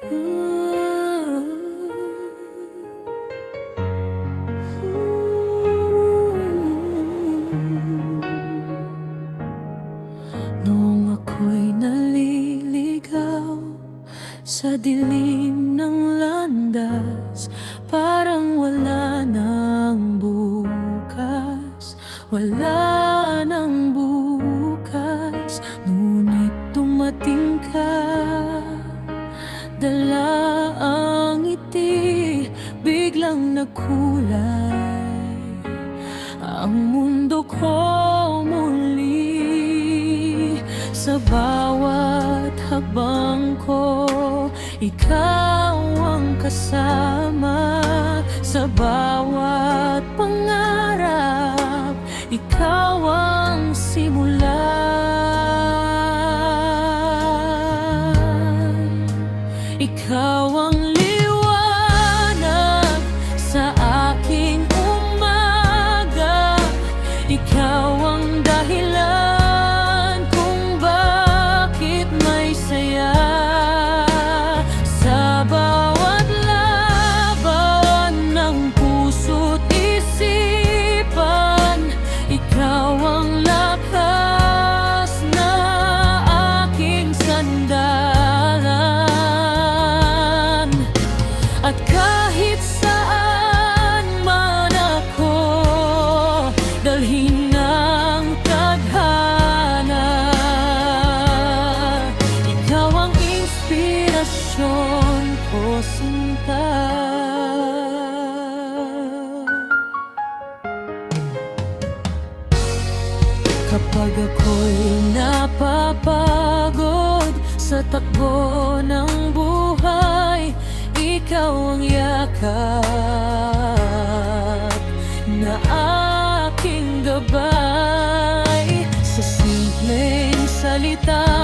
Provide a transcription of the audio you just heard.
Noong ako'y naliligaw sa dilim ng landas, parang wala nang bukas, wala nang bukas. Ngunit dumating ka, dala ang ngiti, biglang nagkulay ang mundo ko muli. Sa bawat habang ko, ikaw ang kasama. Sa bawat pangarap, ikaw ang simula. Ikaw ang liwanag sa aking umaga. Ikaw ang dahilan kung bakit may saya. Sa bawat laban ng puso't isipan, ikaw ang lakas na aking sandalan. At kahit saan man ako dalhin ng tadhana, ikaw ang inspirasyon ko, sinta. Kapag ako'y napapagod sa takbo ng buhay, ikaw ang yakap na aking gabay. Sa simpleng salita,